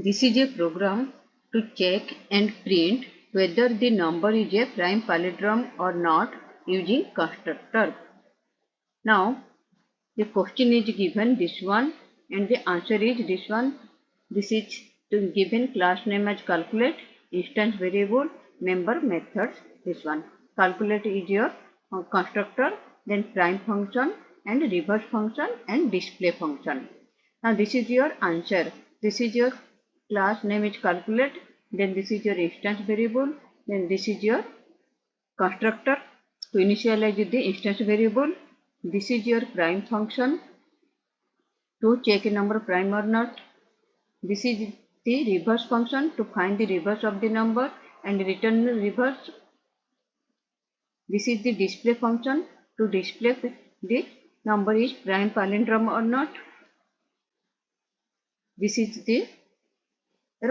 This is a program to check and print whether the number is a prime palindrome or not using constructor. Now the question is given this one and the answer is this one. This is to given class name as calculate, instance variable, member methods. This one calculate is your constructor, then prime function and reverse function and display function. Now this is your answer. This is your class name is calculate, then this is your instance variable, then this is your constructor to initialize the instance variable. This is your prime function to check a number prime or not. This is the reverse function to find the reverse of the number and return the reverse. This is the display function to display the number is prime palindrome or not. This is the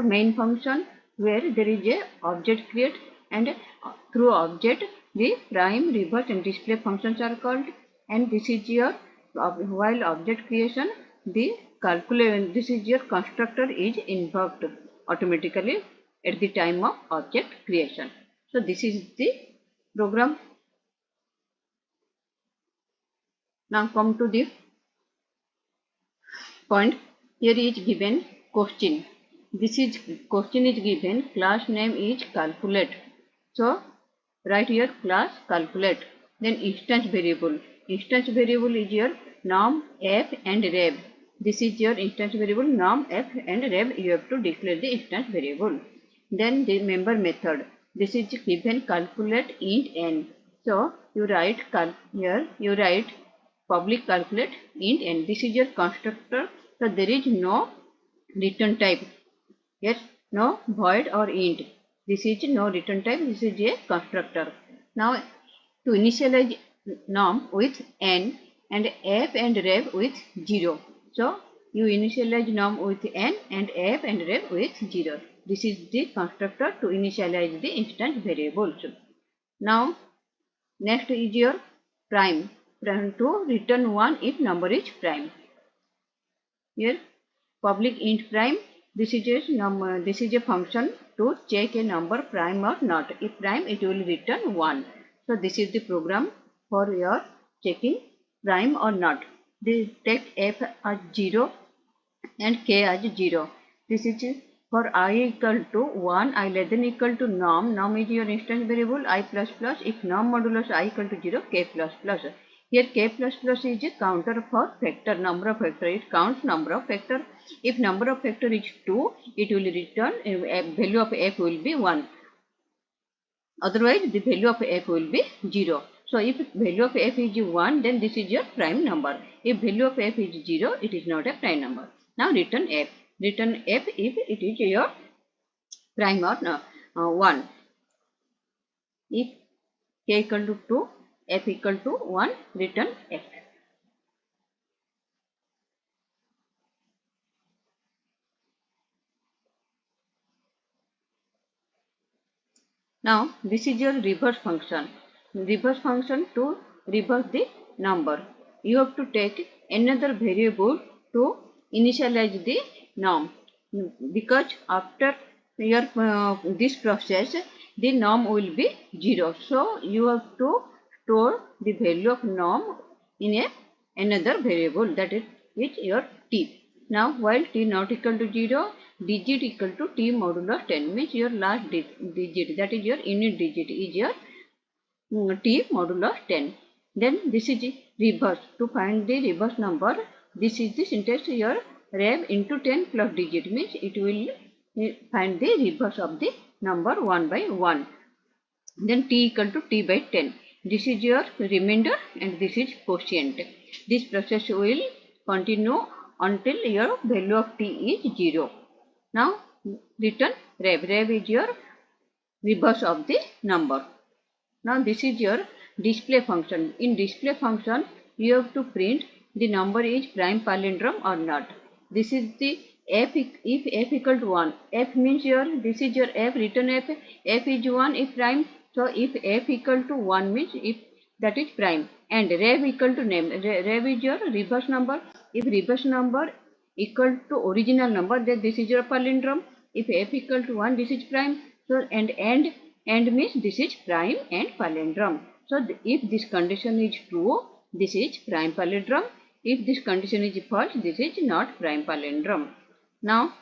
main function where there is a object create and through object the prime, reverse and display functions are called. And this is your while object creation the calculate, this is your constructor is invoked automatically at the time of object creation. So this is the program. Now come to the point. Here is given question. This is question is given, class name is calculate. So write here class calculate. Then instance variable. Instance variable is your num, f and rev. This is your instance variable num, f and rev. You have to declare the instance variable. Then the member method. This is given calculate int n. So you write here you write public calculate int n. This is your constructor. So there is no return type. Yes, no void or int. This is no return type. This is a constructor. Now to initialize num with n and f and rev with 0. So you initialize num with n and f and rev with 0. This is the constructor to initialize the instance variables. Now next is your prime to return 1 if number is prime. Here public int prime. This is a function to check a number prime or not. If prime, it will return 1. So this is the program for your checking prime or not. They take f as 0 and k as 0. This is for I equal to 1, I less than equal to num. Num is your instance variable I plus plus. If num modulus I equal to 0, k plus plus. Here k plus plus is a counter for factor, number of factor. It counts number of factor. If number of factor is 2, it will return value of f will be 1. Otherwise, the value of f will be 0. So if value of f is 1, then this is your prime number. If value of f is 0, it is not a prime number. Now return f. Return f if it is your prime or 1. If k equal to 2, f equal to 1, return f. Now this is your reverse function. Reverse function to reverse the number. You have to take another variable to initialize the num, because after your this process the num will be 0. So you have to store the value of num in another variable, that is your t. Now while t not equal to 0, digit equal to t modulo 10 means your last digit, that is your unit digit is your t modulo 10. Then this is reverse. To find the reverse number, this is the syntax your rev into 10 plus digit means it will find the reverse of the number 1 by 1. Then t equal to t by 10. This is your remainder and this is quotient. This process will continue until your value of t is 0. Now return rev. Rev is your reverse of the number. Now this is your display function. In display function, you have to print the number is prime palindrome or not. This is the f. If f equal to 1, f means your this is your f. Return f. F is 1 if prime. So if f equal to 1 means if that is prime, and rev equal to name. Rev is your reverse number. If reverse number equal to original number, then this is your palindrome. If f equal to 1, this is prime. So and means this is prime and palindrome. So if this condition is true, this is prime palindrome. If this condition is false, this is not prime palindrome. Now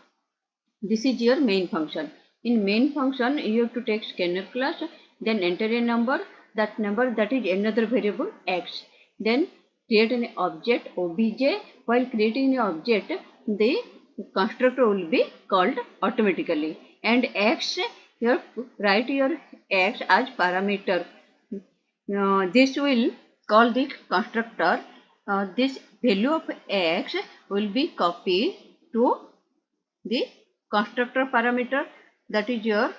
this is your main function. In main function, you have to take scanner class, then enter a number, that is another variable x. Then create an object obj. While creating an object, the constructor will be called automatically. And x, here write your x as parameter. This will call the constructor. This value of x will be copied to the constructor parameter, that is your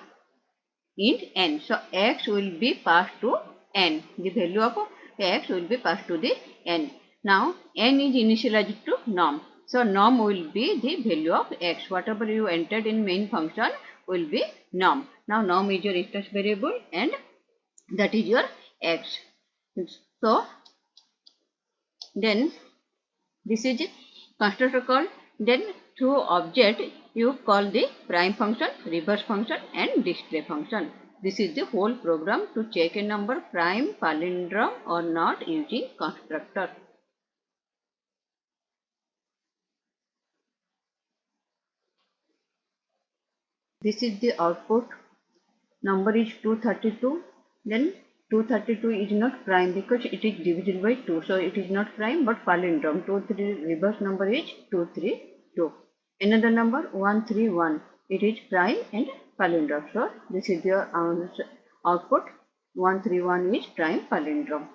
int n. So x will be passed to n. The value of x will be passed to the n. Now n is initialized to norm. So norm will be the value of x. Whatever you entered in main function will be norm. Now norm is your instance variable and that is your x. So then this is constructor called. Then through object you call the prime function, reverse function and display function. This is the whole program to check a number prime, palindrome or not using constructor. This is the output. Number is 232. Then 232 is not prime because it is divisible by 2. So it is not prime but palindrome. 23 reverse number is 232. Another number 131. It is prime and palindrome. So this is your output. 131 is prime palindrome.